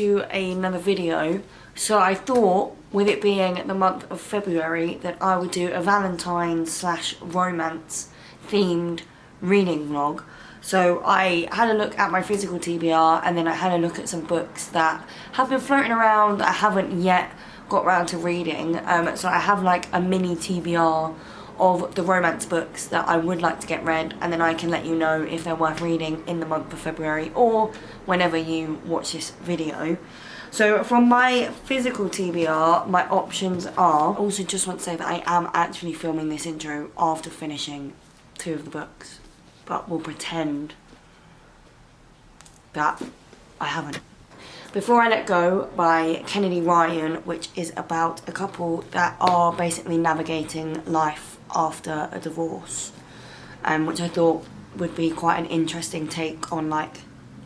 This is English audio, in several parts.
to another video. So I thought, with it being the month of February, that I would do a Valentine's / romance themed reading vlog. So I had a look at my physical TBR, and then I had a look at some books that have been floating around that I haven't yet got around to reading. So I have like a mini TBR of the romance books that I would like to get read, and then I can let you know if they're worth reading in the month of February or whenever you watch this video. So from my physical TBR, my options are... Also just want to say that I am actually filming this intro after finishing 2 of the books, but we'll pretend that I haven't. Before I Let Go by Kennedy Ryan, which is about a couple that are basically navigating life after a divorce, which I thought would be quite an interesting take on like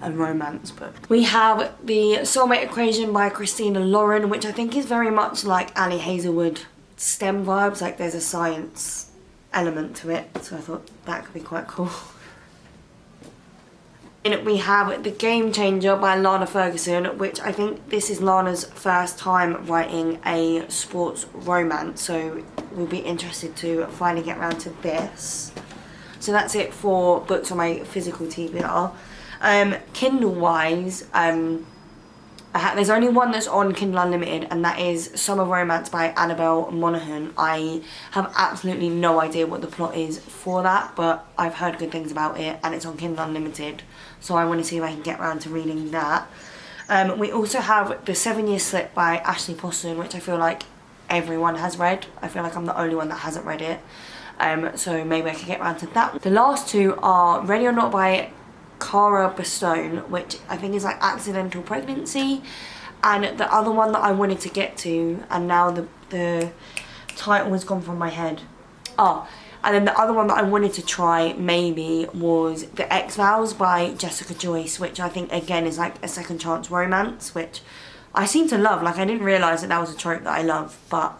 a romance book. We have The Soulmate Equation by Christina Lauren, which I think is very much like Ali Hazelwood STEM vibes, like there's a science element to it, so I thought that could be quite cool. And we have The Game Changer by Lana Ferguson, which I think this is Lana's first time writing a sports romance, so we'll be interested to finally get around to this. So that's it for books on my physical TBR. Kindle-wise, there's only one that's on Kindle Unlimited, and that is Summer Romance by Annabelle Monaghan. I have absolutely no idea what the plot is for that, but I've heard good things about it, and it's on Kindle Unlimited, so I want to see if I can get around to reading that. We also have The 7 Year Slip by Ashley Poston, which I feel like everyone has read. I feel like I'm the only one that hasn't read it, so maybe I can get around to that. The last 2 are Ready or Not by Cara Bastone, which I think is like accidental pregnancy, and the other one that I wanted to get to, and now the title has gone from my head. And then the other one that I wanted to try maybe was The X-Files by Jessica Joyce, which I think again is like a second chance romance, which I seem to love. Like I didn't realise that was a trope that I love, but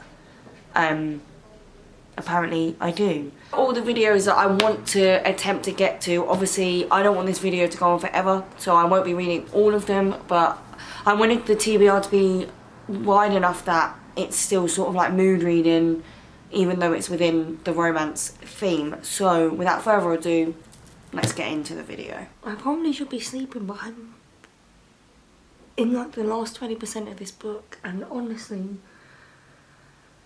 apparently I do. All the videos that I want to attempt to get to, obviously I don't want this video to go on forever, so I won't be reading all of them, but I wanted the TBR to be wide enough that it's still sort of like mood reading, even though it's within the romance theme. So without further ado, let's get into the video. I probably should be sleeping, but I'm in like the last 20% of this book, and honestly,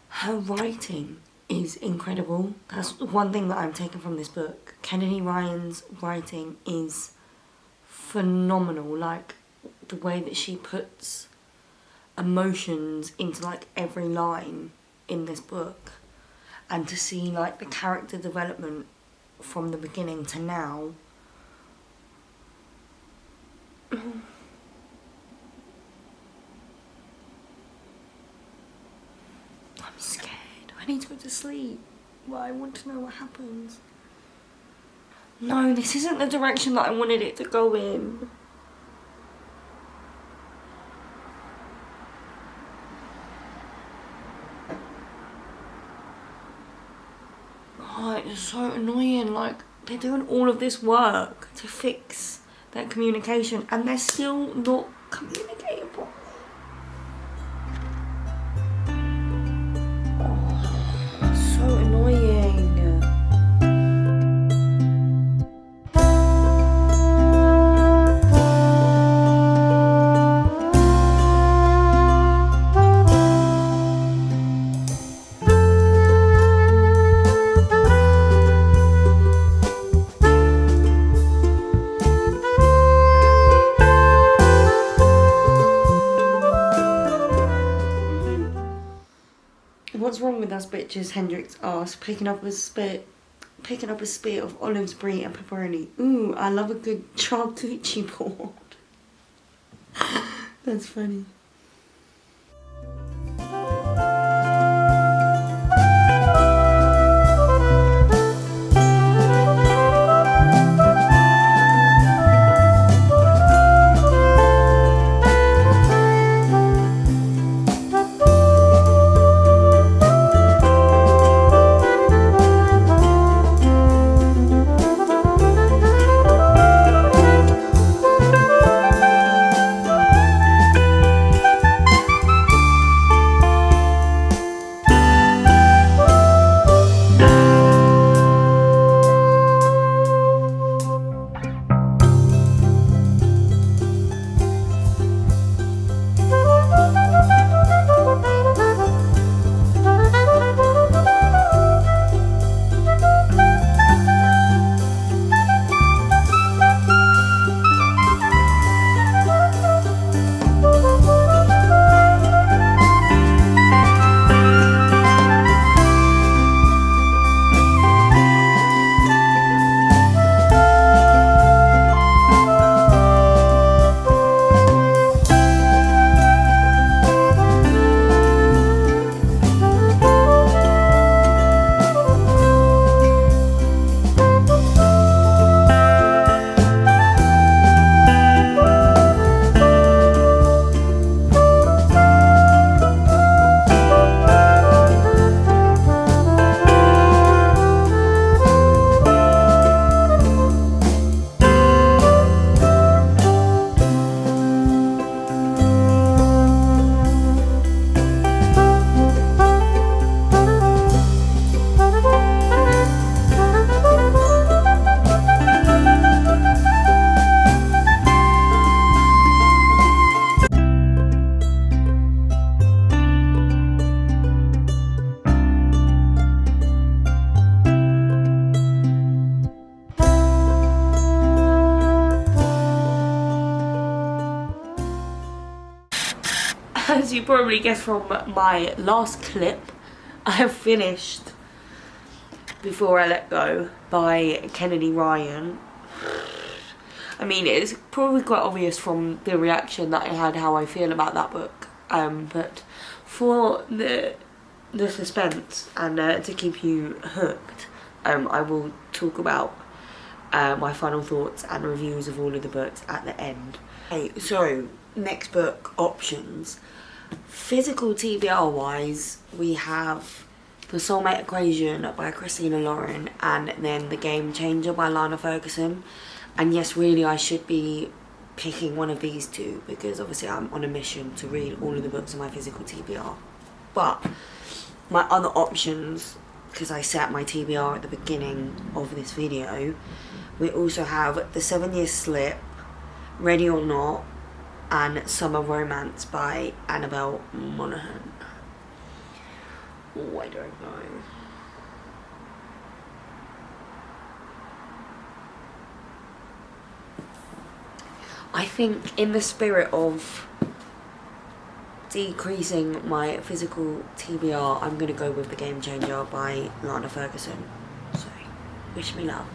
her writing is incredible. That's one thing that I'm taking from this book. Kennedy Ryan's writing is phenomenal. Like the way that she puts emotions into like every line in this book, and to see like the character development from the beginning to now. I'm scared. I need to go to sleep, but I want to know what happens. No, this isn't the direction that I wanted it to go in. Oh, it's so annoying. Like, they're doing all of this work to fix their communication, and they're still not communicating properly. So annoying. What's wrong with us bitches? Hendrix asked, picking up a spear of olives, brie and pepperoni. Ooh, I love a good charcuterie board. That's funny. as you probably guessed from my last clip, I have finished Before I Let Go by Kennedy Ryan. I mean, it's probably quite obvious from the reaction that I had how I feel about that book. But for the suspense and to keep you hooked, I will talk about my final thoughts and reviews of all of the books at the end. Okay, so next book options. Physical TBR wise, we have The Soulmate Equation by Christina Lauren and then The Game Changer by Lana Ferguson. And yes, really I should be picking one of these two because obviously I'm on a mission to read all of the books on my physical TBR. But my other options, because I set my TBR at the beginning of this video, we also have The 7 Year Slip, Ready or Not, and Summer Romance by Annabelle Monaghan. Oh, I don't know. I think in the spirit of decreasing my physical TBR, I'm going to go with The Game Changer by Lana Ferguson. So, wish me luck.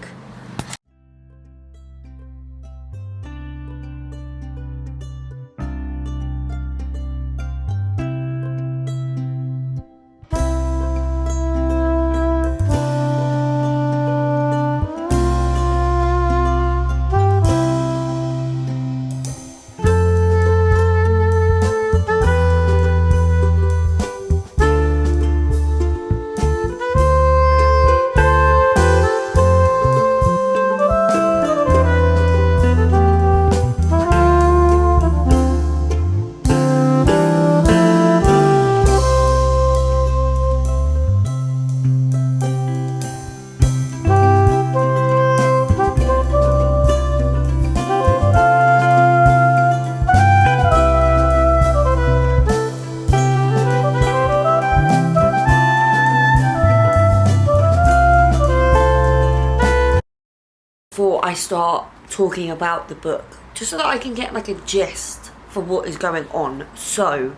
Before I start talking about the book, just so that I can get like a gist for what is going on. So,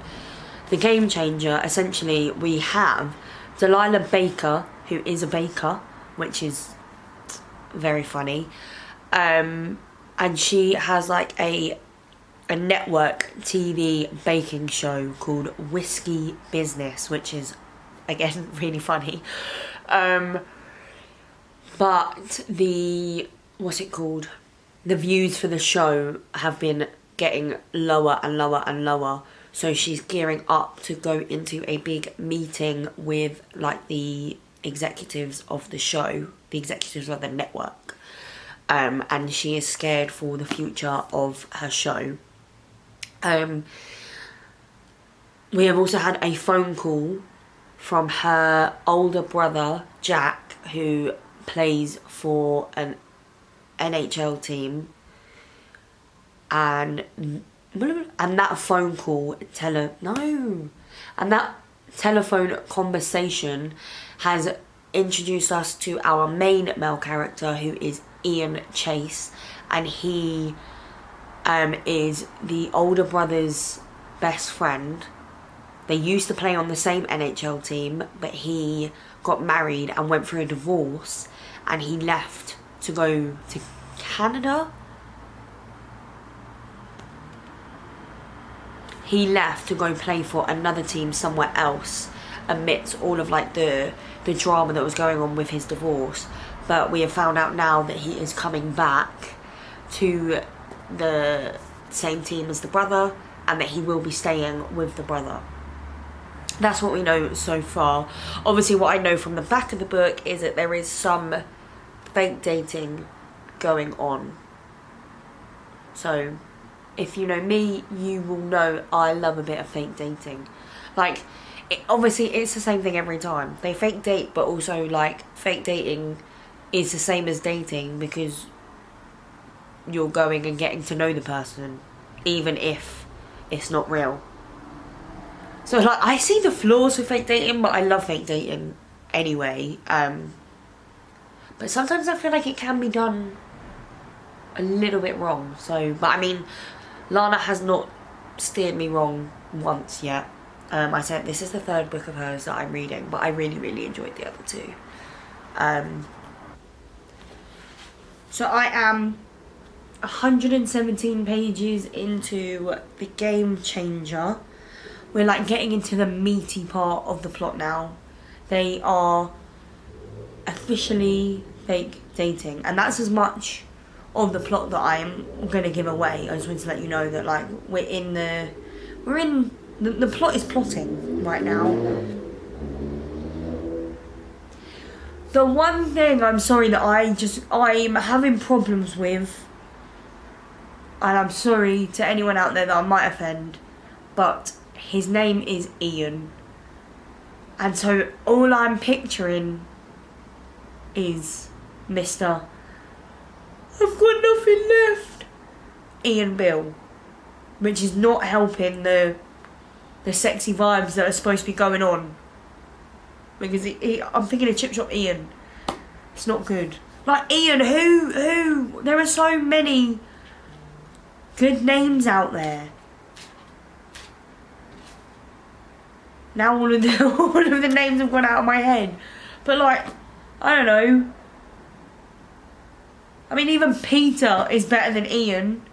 The Game Changer, essentially we have Delilah Baker, who is a baker, which is very funny, and she has like a network TV baking show called Whiskey Business, which is again really funny. But the the views for the show have been getting lower and lower and lower, so she's gearing up to go into a big meeting with like the executives of the show, the executives of the network, and she is scared for the future of her show. We have also had a phone call from her older brother Jack, who plays for an NHL team, and that phone call and that telephone conversation has introduced us to our main male character, who is Ian Chase, and he is the older brother's best friend. They used to play on the same NHL team, but he got married and went through a divorce, and he left to go to Canada. He left to go play for another team somewhere else amidst all of like the drama that was going on with his divorce. But we have found out now that he is coming back to the same team as the brother, and that he will be staying with the brother. That's what we know so far. Obviously what I know from the back of the book is that there is some fake dating going on. So if you know me, you will know I love a bit of fake dating. Like, obviously it's the same thing every time. They fake date, but also like fake dating is the same as dating, because you're going and getting to know the person even if it's not real. So like, I see the flaws with fake dating, but I love fake dating anyway. But sometimes I feel like it can be done a little bit wrong. So, but I mean, Lana has not steered me wrong once yet. I said this is the third book of hers that I'm reading, but I really, really enjoyed the other two. So I am 117 pages into The Game Changer. We're like getting into the meaty part of the plot now. They are officially fake dating, and that's as much of the plot that I'm gonna give away. I just wanted to let you know that like the plot is plotting right now. The one thing I'm sorry that I'm having problems with, and I'm sorry to anyone out there that I might offend, but his name is Ian. And so all I'm picturing is Mr. I've got nothing left, Ian Bill. Which is not helping the sexy vibes that are supposed to be going on. Because I'm thinking of Chip Shop Ian. It's not good. Like Ian, who? There are so many good names out there. Now all of the names have gone out of my head. But like, I don't know. I mean, even Peter is better than Ian.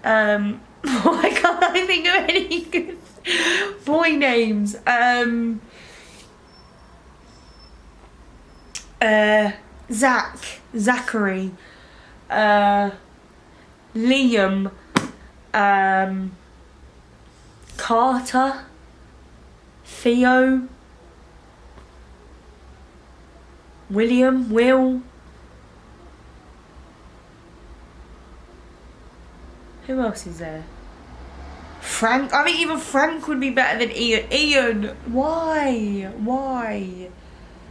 Why can't I think of any good boy names? Zachary, Liam, Carter, Theo, Will. Who else is there? Frank. I mean, even Frank would be better than Ian. Ian, why?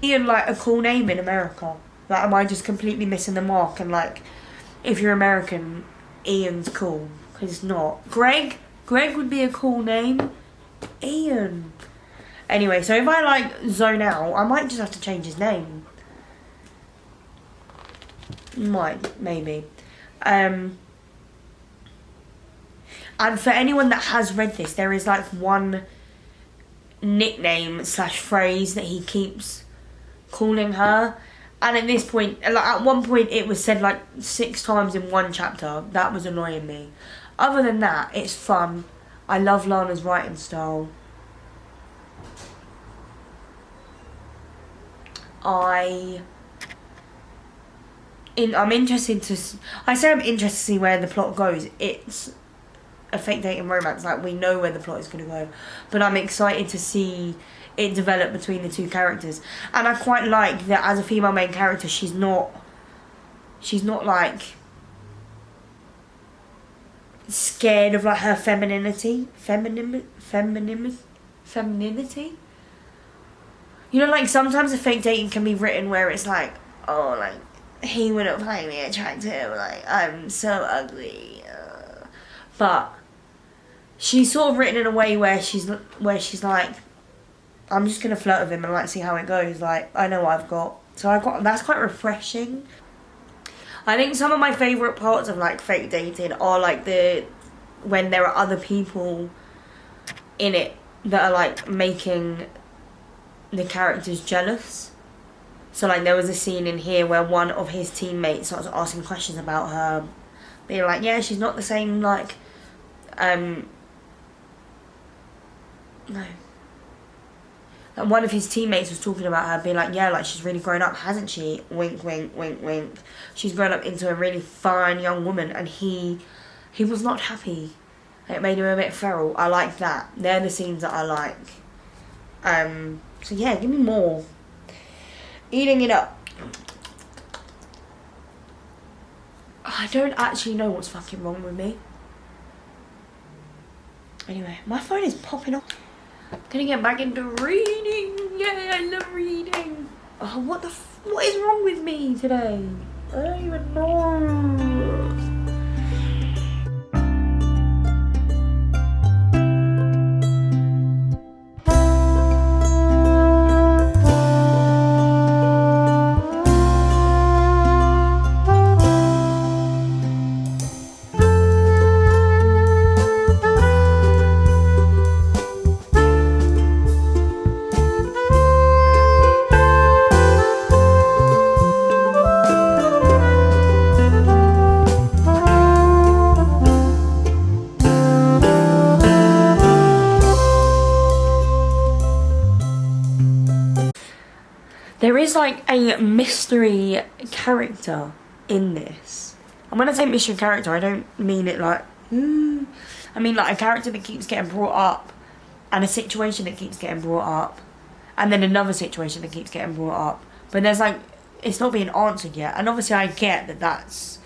Ian, like, a cool name in America. Like, am I just completely missing the mark? And like, if you're American, Ian's cool. Because it's not. Greg would be a cool name. Ian. Anyway, so if I like zone out, I might just have to change his name. Maybe. And for anyone that has read this, there is like one nickname / phrase that he keeps calling her. And at this point, like at one point it was said like 6 times in one chapter. That was annoying me. Other than that, it's fun. I love Lana's writing style. I'm interested to... I say I'm interested to see where the plot goes. It's a fake dating romance. Like, we know where the plot is going to go. But I'm excited to see it develop between the two characters. And I quite like that as a female main character, she's not like scared of like her femininity. You know, like sometimes a fake dating can be written where it's like, oh, like he wouldn't find me attractive, like I'm so ugly. But she's sort of written in a way where she's like, I'm just gonna flirt with him and like see how it goes. Like, I know what I've got. So that's quite refreshing. I think some of my favourite parts of like fake dating are like when there are other people in it that are like making the characters jealous. So like there was a scene in here where one of his teammates starts asking questions about her, being like, yeah, she's not the same, like no. And one of his teammates was talking about her, being like, yeah, like she's really grown up, hasn't she? Wink, wink, wink, wink. She's grown up into a really fine young woman, and he was not happy. It made him a bit feral. I like that. They're the scenes that I like. So yeah, give me more. Eating it up. I don't actually know what's fucking wrong with me. Anyway, my phone is popping off. I'm gonna get back into reading. Yeah, I love reading. Oh, what is wrong with me today? I don't even know. like a mystery character in this. And when I say mystery character, I don't mean it like, I mean like a character that keeps getting brought up, and a situation that keeps getting brought up, and then another situation that keeps getting brought up. But there's like, it's not being answered yet. And obviously I get that that's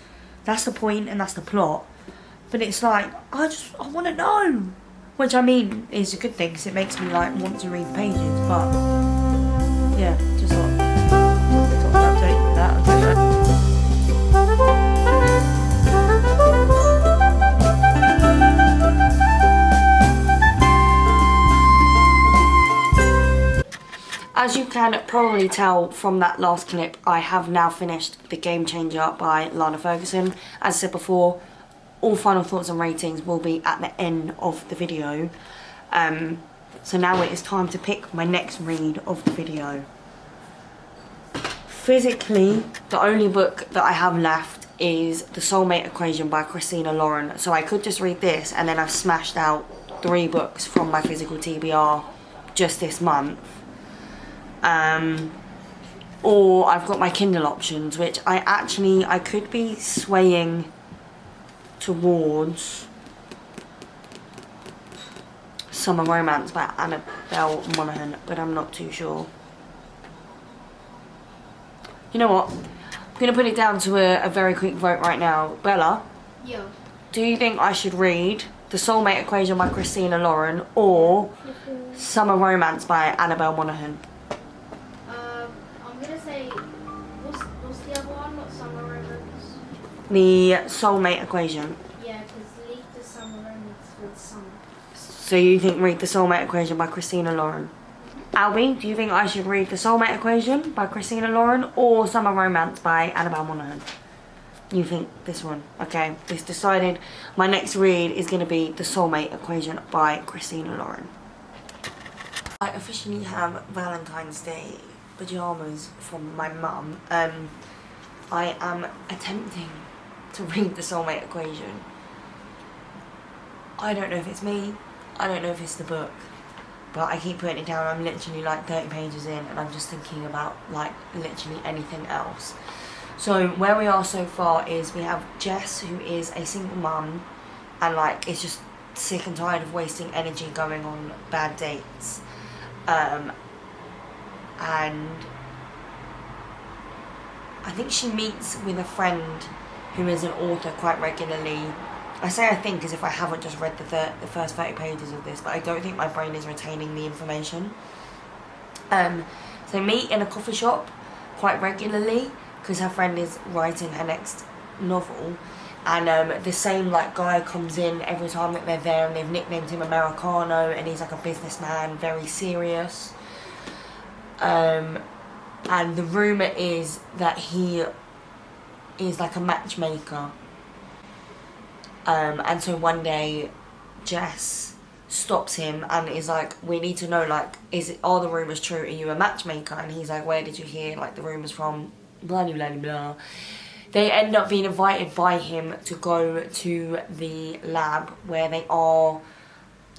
the point and that's the plot. But it's like, I want to know. Which I mean is a good thing, because it makes me like want to read the pages. But yeah, just thought I'd update you with that. I don't know. As you can probably tell from that last clip, I have now finished The Game Changer by Lana Ferguson. As I said before, all final thoughts and ratings will be at the end of the video. So now it is time to pick my next read of the video. Physically, the only book that I have left is The Soulmate Equation by Christina Lauren. So I could just read this, and then I've smashed out 3 books from my physical TBR just this month. Or I've got my Kindle options, which I could be swaying towards Summer Romance by Annabelle Monaghan, but I'm not too sure. You know what? I'm going to put it down to a very quick vote right now. Bella? Yeah. Do you think I should read The Soulmate Equation by Christina Lauren or Summer Romance by Annabelle Monaghan? I'm going to say, what's the other one? Not Summer Romance? The Soulmate Equation. Yeah, because leave the Summer Romance with summer. So you think read The Soulmate Equation by Christina Lauren? Albie, do you think I should read The Soulmate Equation by Christina Lauren or Summer Romance by Annabelle Monaghan? You think this one? Okay, it's decided. My next read is going to be The Soulmate Equation by Christina Lauren. I officially have Valentine's Day pyjamas from my mum. I am attempting to read The Soulmate Equation. I don't know if it's me, I don't know if it's the book, but I keep putting it down. I'm literally like 30 pages in and I'm just thinking about like literally anything else. So where we are so far is we have Jess, who is a single mum and like is just sick and tired of wasting energy going on bad dates. And I think she meets with a friend who is an author quite regularly. I say I think as if I haven't just read the first 30 pages of this, but I don't think my brain is retaining the information. So they meet in a coffee shop quite regularly because her friend is writing her next novel, and the same like guy comes in every time that they're there, and they've nicknamed him Americano, and he's like a businessman, very serious. And the rumour is that he is like a matchmaker. And so one day Jess stops him and is like, we need to know, like, are the rumours true? Are you a matchmaker? And he's like, where did you hear like the rumours from? Blah blah blah blah. They end up being invited by him to go to the lab where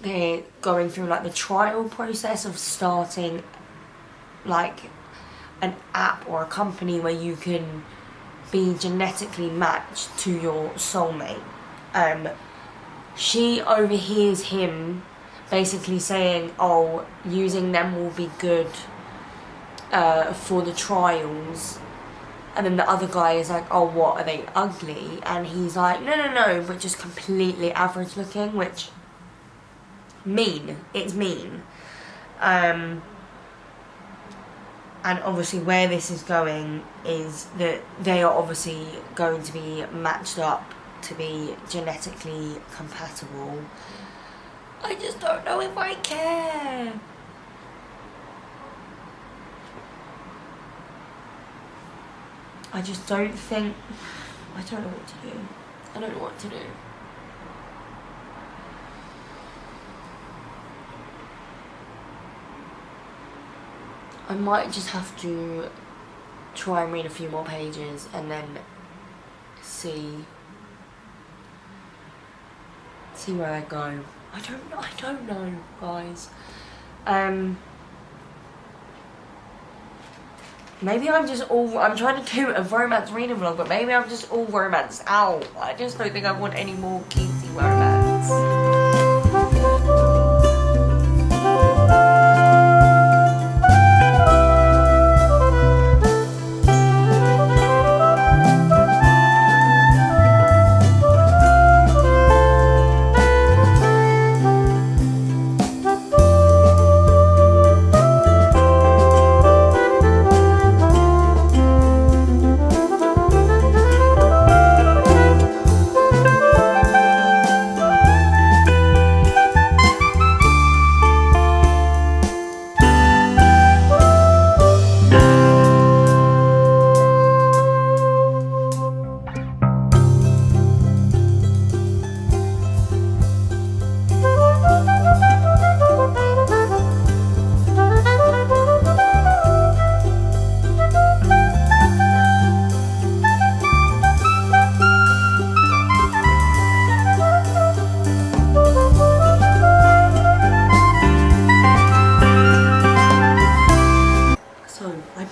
they're going through like the trial process of starting like an app or a company where you can be genetically matched to your soulmate. She overhears him basically saying, oh, using them will be good for the trials. And then the other guy is like, oh, what, are they ugly? And he's like, no, but just completely average looking, which, it's mean. And obviously where this is going is that they are obviously going to be matched up to be genetically compatible. I just don't know if I care. I just don't think... I don't know what to do. I don't know what to do. I might just have to try and read a few more pages and then see where I go. I don't know, guys. Maybe I'm just all, I'm trying to do a romance reading vlog, but maybe I'm just all romanced out. I just don't think I want any more cutesy romance.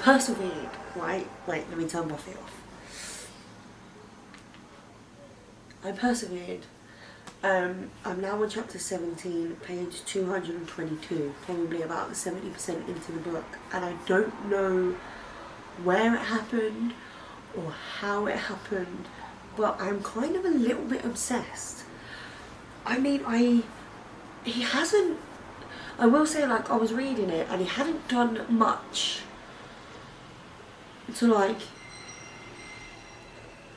Persevered, right? Wait, let me turn my feet off. I persevered. I'm now on chapter 17, page 222, probably about 70% into the book, and I don't know where it happened or how it happened, but I'm kind of a little bit obsessed. I mean, he hasn't, I will say, like, I was reading it and he hadn't done much to, like,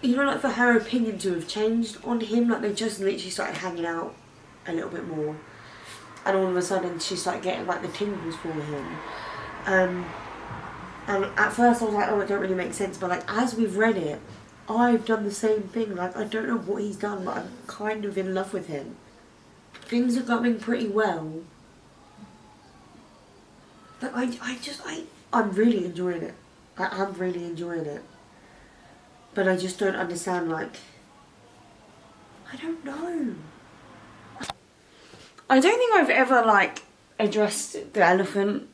you know, like for her opinion to have changed on him. Like, they just literally started hanging out a little bit more, and all of a sudden she started getting like the tingles for him. And at first I was like, oh, it don't really make sense, but like as we've read it, I've done the same thing. Like, I don't know what he's done, but I'm kind of in love with him. Things are going pretty well. But I'm really enjoying it. I am really enjoying it. But I just don't understand, like, I don't know. I don't think I've ever, like, addressed the elephant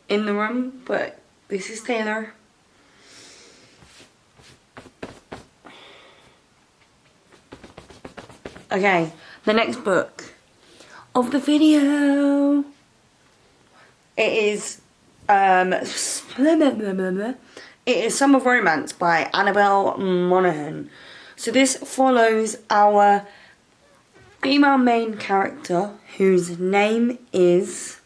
in the room, but this is Taylor. Okay, the next book of the video. It is it is Summer Romance by Annabelle Monaghan. So this follows our female main character, whose name is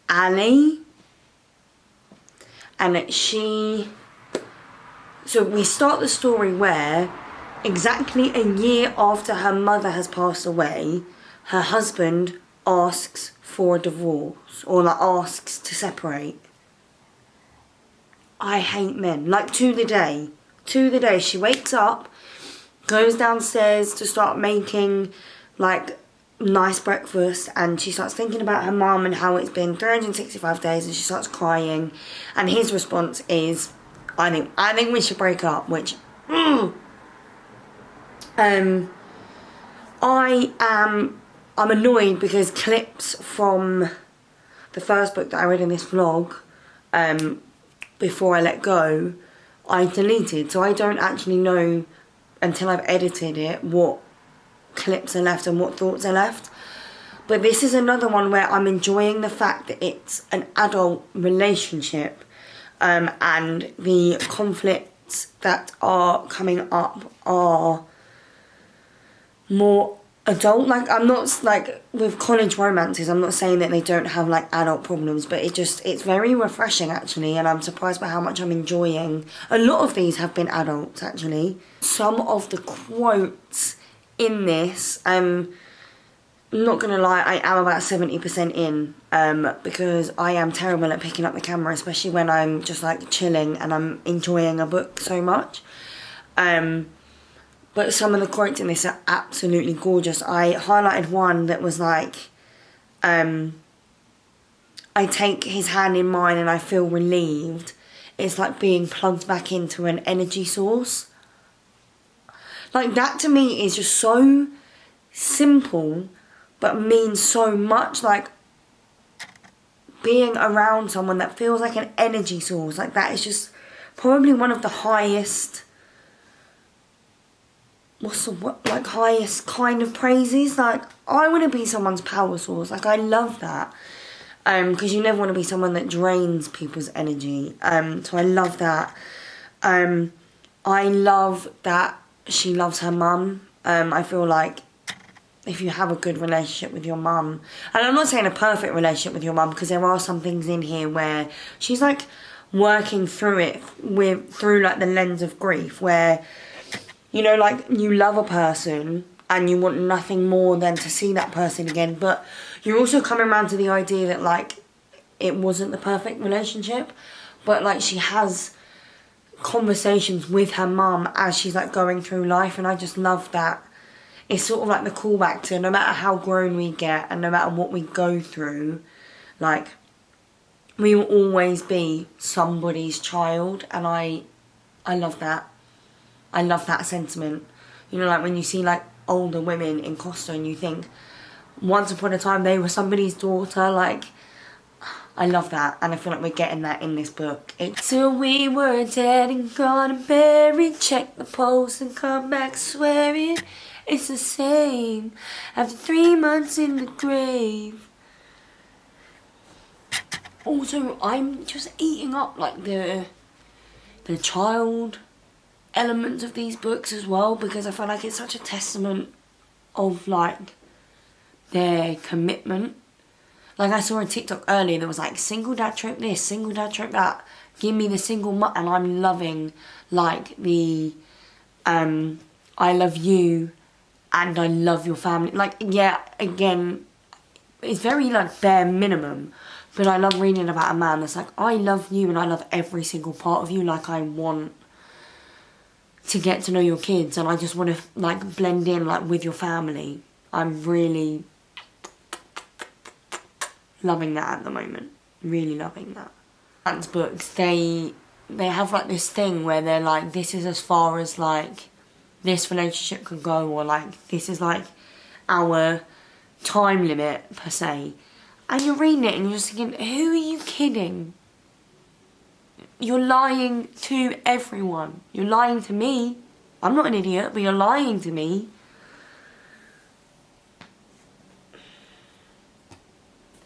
Ali, and so we start the story where exactly a year after her mother has passed away, her husband asks for a divorce, or like asks to separate. I hate men, like to the day. She wakes up, goes downstairs to start making like nice breakfast, and she starts thinking about her mum and how it's been 365 days, and she starts crying, and his response is, I think we should break up, which I'm annoyed because clips from the first book that I read in this vlog, Before I Let Go, I deleted. So I don't actually know until I've edited it what clips are left and what thoughts are left. But this is another one where I'm enjoying the fact that it's an adult relationship, and the conflicts that are coming up are more adult. Like, I'm not, like, with college romances, I'm not saying that they don't have, like, adult problems, but it's very refreshing, actually, and I'm surprised by how much I'm enjoying. A lot of these have been adults, actually. Some of the quotes in this, I'm not gonna lie, I am about 70% in, because I am terrible at picking up the camera, especially when I'm just, like, chilling and I'm enjoying a book so much. But some of the quotes in this are absolutely gorgeous. I highlighted one that was like, I take his hand in mine and I feel relieved. It's like being plugged back into an energy source. Like, that to me is just so simple, but means so much. Like, being around someone that feels like an energy source, like that is just probably one of the highest, highest kind of praises. Like, I want to be someone's power source. Like, I love that. Because you never want to be someone that drains people's energy. So I love that. I love that she loves her mum. I feel like if you have a good relationship with your mum, and I'm not saying a perfect relationship with your mum, because there are some things in here where she's like working through it through like the lens of grief, where, you know, like, you love a person and you want nothing more than to see that person again, but you're also coming around to the idea that, like, it wasn't the perfect relationship, but like she has conversations with her mum as she's like going through life, and I just love that. It's sort of like the callback to, no matter how grown we get and no matter what we go through, like, we will always be somebody's child, and I love that. I love that sentiment. You know, like when you see like older women in Costa and you think, once upon a time they were somebody's daughter, like, I love that, and I feel like we're getting that in this book. It's till we were dead and gone and buried, check the pulse and come back swearing it's the same after 3 months in the grave. Also, I'm just eating up like the child elements of these books as well, because I feel like it's such a testament of like their commitment. Like, I saw a TikTok earlier that was like, single dad trip this, single dad trip that, give me the single mum, and I'm loving like the I love you and I love your family. Like, yeah, again, it's very like bare minimum, but I love reading about a man that's like, I love you and I love every single part of you. Like, I want to get to know your kids and I just want to like blend in like with your family. I'm really loving that at the moment. Really loving that. Man's books, they have like this thing where they're like, this is as far as like this relationship can go, or like this is like our time limit per se. And you're reading it and you're just thinking, who are you kidding? You're lying to everyone. You're lying to me. I'm not an idiot, but you're lying to me.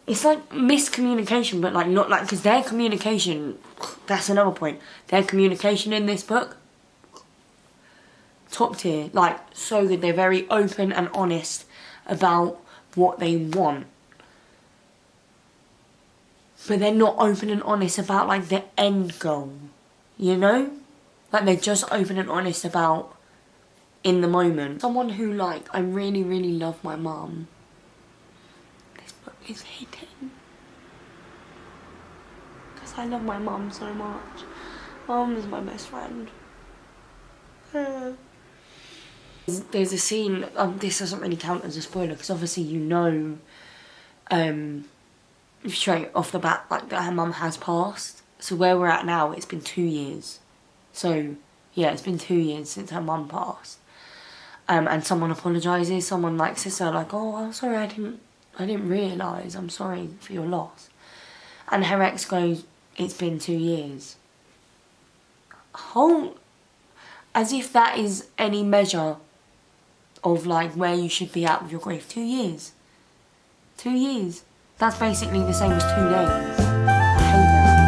It's like miscommunication, but like not like, because their communication, that's another point. Their communication in this book, top tier, like so good. They're very open and honest about what they want. But they're not open and honest about like the end goal, you know? Like, they're just open and honest about in the moment. Someone who like, I really, really love my mum. This book is hitting. Because I love my mum so much. Mum is my best friend. There's a scene, this doesn't really count as a spoiler, because obviously you know, straight off the bat, like, that her mum has passed. So where we're at now, it's been 2 years. So yeah, it's been 2 years since her mum passed. And someone apologises. Someone like says to her, like, oh, I'm sorry, I didn't realise. I'm sorry for your loss. And her ex goes, it's been 2 years. As if that is any measure of like where you should be at with your grief. 2 years. 2 years. That's basically the same as 2 days. I hate that.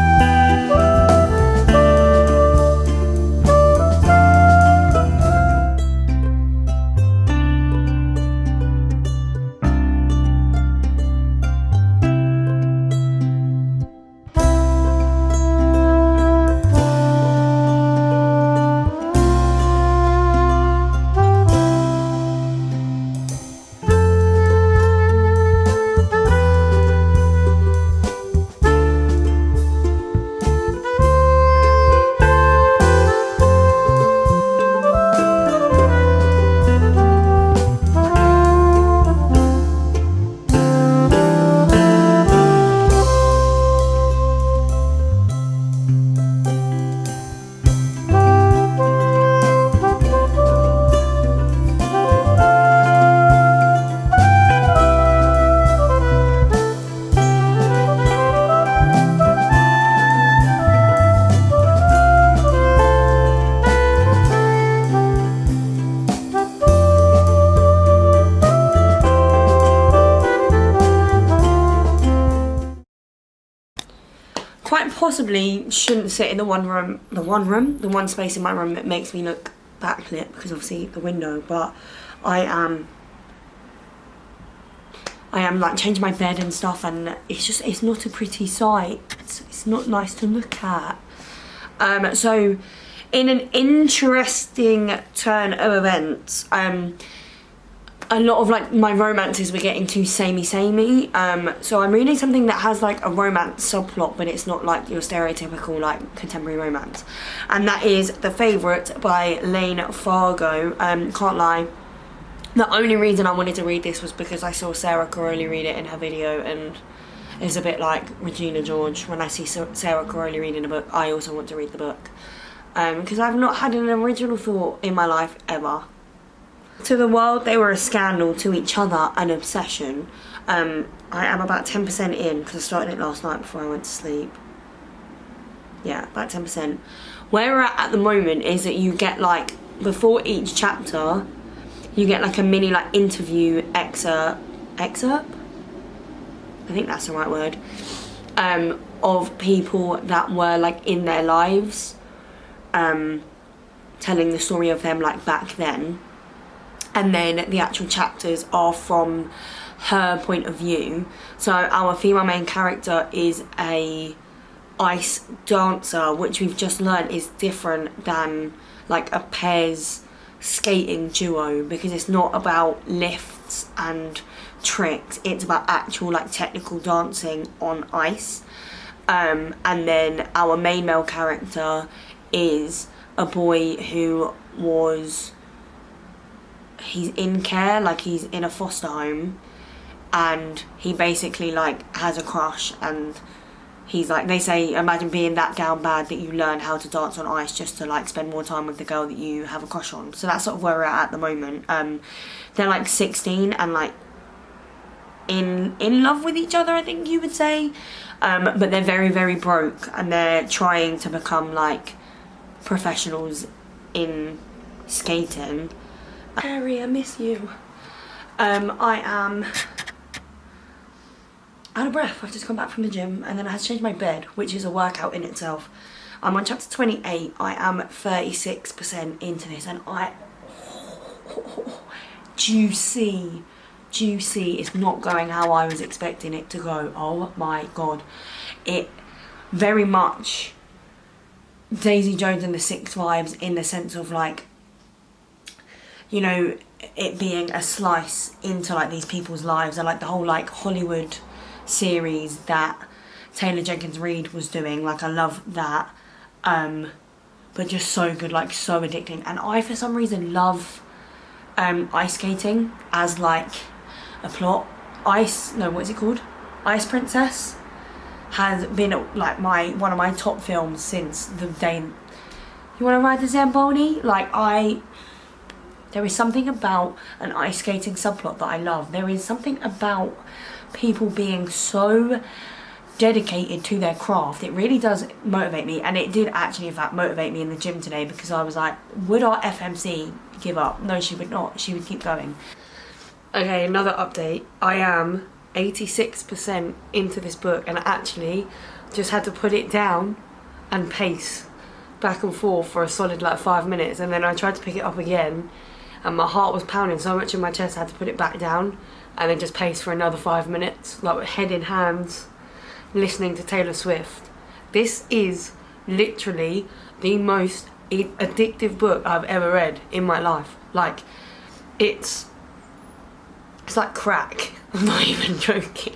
possibly shouldn't sit in the one space in my room that makes me look backlit, because obviously the window, but I am like changing my bed and stuff, and it's not a pretty sight. It's not nice to look at. So in an interesting turn of events, a lot of like my romances were getting too samey. So I'm reading something that has like a romance subplot, but it's not like your stereotypical like contemporary romance, and that is The Favourite by Lane Fargo. Can't lie, the only reason I wanted to read this was because I saw Sarah Caroli read it in her video, and it's a bit like Regina George. When I see Sarah Caroli reading a book, I also want to read the book, because I've not had an original thought in my life ever. To the world, they were a scandal. To each other, an obsession. I am about 10% in, because I started it last night before I went to sleep. Yeah, about 10%. Where we're at the moment is that you get like, before each chapter, you get like a mini like interview excerpt? I think that's the right word. Of people that were like in their lives, telling the story of them like back then. And then the actual chapters are from her point of view. So our female main character is a ice dancer, which we've just learned is different than like a pairs skating duo, because it's not about lifts and tricks, it's about actual like technical dancing on ice. And then our main male character is a boy who was... he's in care, like he's in a foster home, and he basically like has a crush, and he's like, they say, imagine being that down bad that you learn how to dance on ice just to like spend more time with the girl that you have a crush on. So that's sort of where we're at the moment. They're like 16 and like in love with each other, I think you would say, but they're very, very broke, and they're trying to become like professionals in skating. Harry, I miss you. I am out of breath. I've just come back from the gym, and then I had to change my bed, which is a workout in itself. I'm on chapter 28. I am 36% into this, and juicy. It's not going how I was expecting it to go. Oh my god. It very much Daisy Jones and the Six vibes, in the sense of like, you know, it being a slice into like these people's lives, and like the whole like Hollywood series that Taylor Jenkins Reid was doing. Like I love that, but just so good, like so addicting. And I for some reason love ice skating as like a plot. Ice Princess has been like one of my top films since the day. You want to ride the Zamboni? Like there is something about an ice skating subplot that I love. There is something about people being so dedicated to their craft. It really does motivate me, and it did actually in fact motivate me in the gym today, because I was like, would our FMC give up? No, she would not. She would keep going. Okay, another update. I am 86% into this book, and I actually just had to put it down and pace back and forth for a solid like 5 minutes, and then I tried to pick it up again, and my heart was pounding so much in my chest I had to put it back down, and then just pace for another 5 minutes, like with head in hands, listening to Taylor Swift. This is literally the most addictive book I've ever read in my life. Like, it's like crack. I'm not even joking.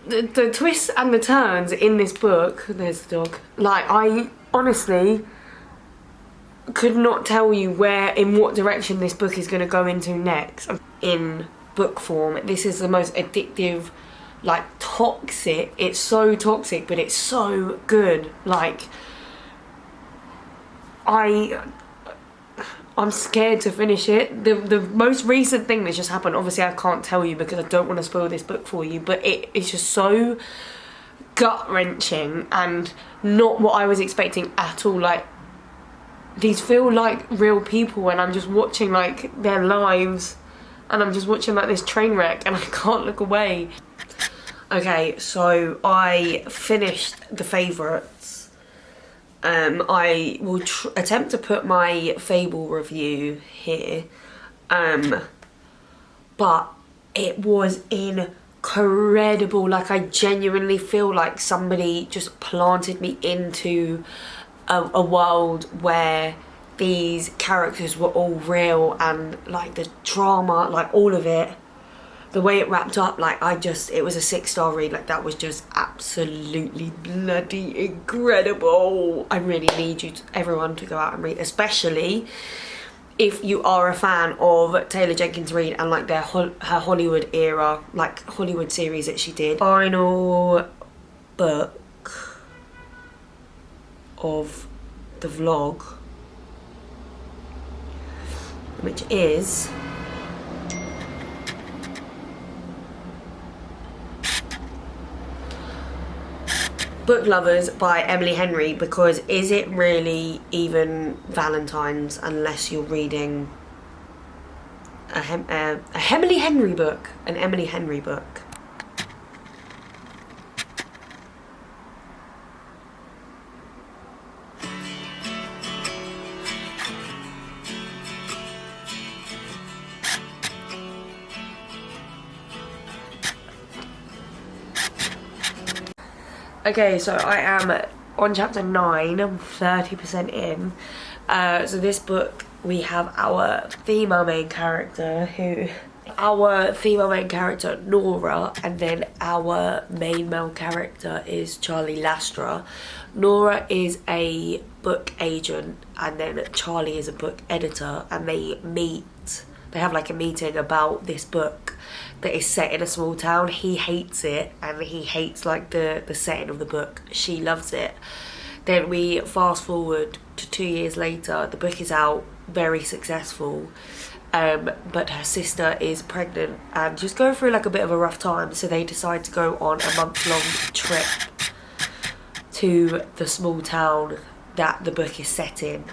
The twists and the turns in this book, there's the dog, like I honestly could not tell you in what direction this book is going to go into next. In book form, this is the most addictive, like toxic, it's so toxic, but it's so good. Like I'm scared to finish it. The most recent thing that's just happened, obviously I can't tell you because I don't want to spoil this book for you, but it's just so gut-wrenching and not what I was expecting at all. Like, these feel like real people, and I'm just watching like their lives, and I'm just watching like this train wreck, and I can't look away. Okay, so I finished The Favourites. I will attempt to put my Fable review here. But it was incredible. Like, I genuinely feel like somebody just planted me into a world where these characters were all real, and like the drama, like all of it, the way it wrapped up, like it was a 6-star read. Like, that was just absolutely bloody incredible. I really need everyone to go out and read, especially if you are a fan of Taylor Jenkins Reid and like her Hollywood era, like Hollywood series that she did. Final book of the vlog, which is Book Lovers by Emily Henry, because is it really even Valentines unless you're reading a Emily Henry book, an Emily Henry book. Okay, so I am on chapter 9, I'm 30% in. So this book, we have our female main character, Nora, and then our main male character is Charlie Lastra. Nora is a book agent, and then Charlie is a book editor, and they have like a meeting about this book that is set in a small town. He hates it, and he hates like the setting of the book. She loves it. Then we fast forward to 2 years later. The book is out, very successful, but her sister is pregnant and just going through like a bit of a rough time, so they decide to go on a month-long trip to the small town that the book is set in.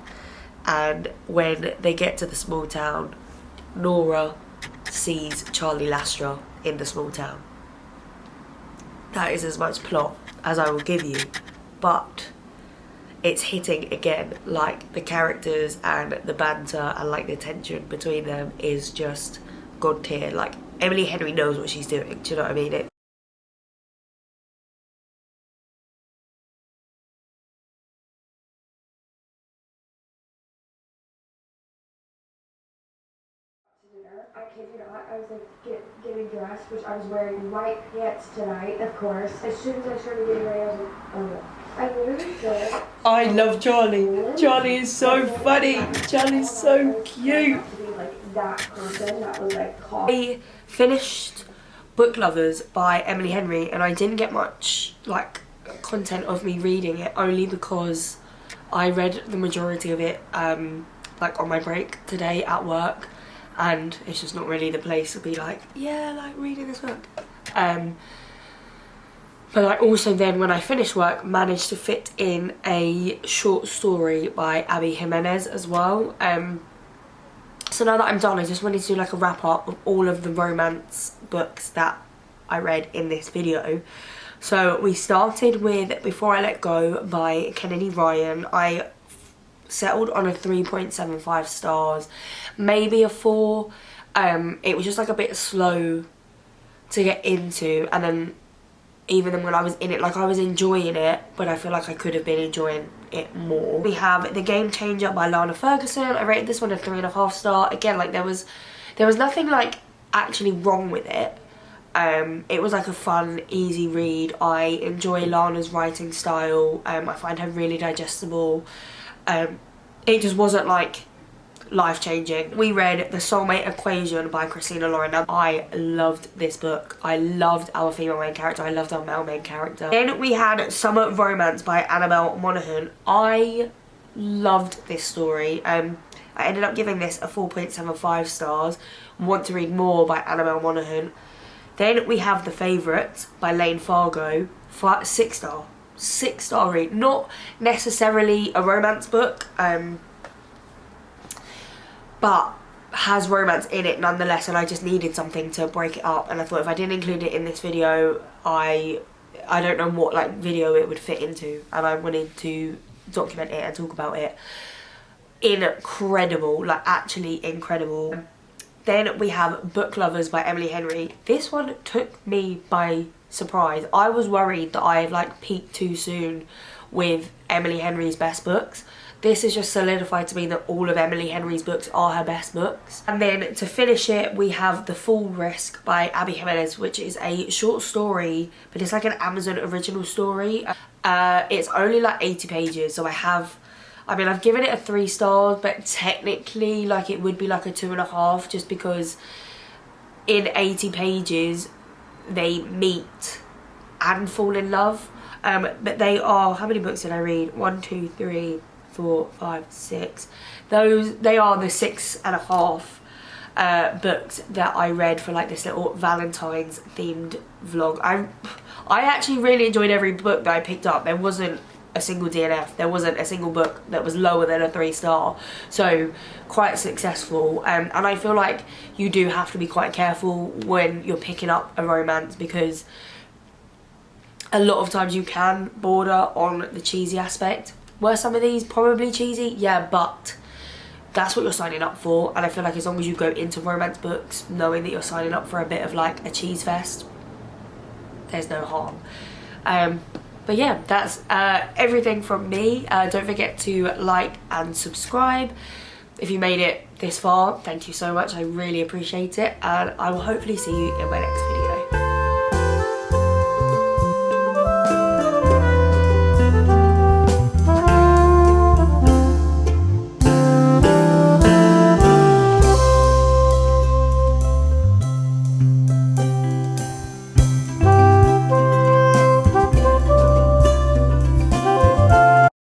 And when they get to the small town, Nora sees Charlie Lastra in the small town. That is as much plot as I will give you, but it's hitting again. Like, the characters and the banter and like the tension between them is just god tier. Like, Emily Henry knows what she's doing, do you know what I mean? I kid you not, I was like getting dressed, which I was wearing white pants tonight, of course. As soon as I started getting ready, I was like, oh no. I literally said, I love Charlie. Charlie is so funny. Charlie's so cute. to be like that person that was like I finished Book Lovers by Emily Henry, and I didn't get much like content of me reading it, only because I read the majority of it like on my break today at work, and it's just not really the place to be like, yeah, like reading this book. But I also then, when I finished work, managed to fit in a short story by Abby Jimenez as well. So now that I'm done, I just wanted to do like a wrap up of all of the romance books that I read in this video. So we started with Before I Let Go by Kennedy Ryan. I settled on a 3.75 stars, maybe a 4. It was just like a bit slow to get into, and then even then when I was in it, like I was enjoying it, but I feel like I could have been enjoying it more. We have The Game Changer by Lana Ferguson. I rated this one a 3.5 star. Again, like there was nothing like actually wrong with it. It was like a fun, easy read. I enjoy Lana's writing style. I find her really digestible. It just wasn't like life-changing. We read The Soulmate Equation by Christina Lauren. Now, I loved this book. I loved our female main character. I loved our male main character. Then we had Summer Romance by Annabelle Monaghan. I loved this story. I ended up giving this a 4.75 stars. Want to Read More by Annabelle Monaghan. Then we have The Favourite by Lane Fargo. 6 star. 6-star read. Not necessarily a romance book, but has romance in it nonetheless, and I just needed something to break it up, and I thought if I didn't include it in this video, I don't know what like video it would fit into, and I wanted to document it and talk about it. Incredible, like actually incredible. Then we have Book Lovers by Emily Henry. This one took me by surprise. I was worried that I had like peaked too soon with Emily Henry's best books. This has just solidified to me that all of Emily Henry's books are her best books. And then to finish it, we have The Full Risk by Abby Jimenez, which is a short story, but it's like an Amazon original story. It's only like 80 pages, so I've given it a 3 stars, but technically like it would be like a 2.5, just because in 80 pages they meet and fall in love. But they are, how many books did I read? 1, 2, 3, 4, 5, 6. They are the 6.5 books that I read for like this little Valentine's themed vlog. I actually really enjoyed every book that I picked up. There wasn't a single DNF. There wasn't a single book that was lower than a 3-star. So quite successful. And I feel like you do have to be quite careful when you're picking up a romance, because a lot of times you can border on the cheesy aspect. Were some of these probably cheesy? Yeah, but that's what you're signing up for. And I feel like as long as you go into romance books knowing that you're signing up for a bit of like a cheese fest, there's no harm. But yeah, that's everything from me. Don't forget to like and subscribe. If you made it this far, thank you so much. I really appreciate it. And I will hopefully see you in my next video.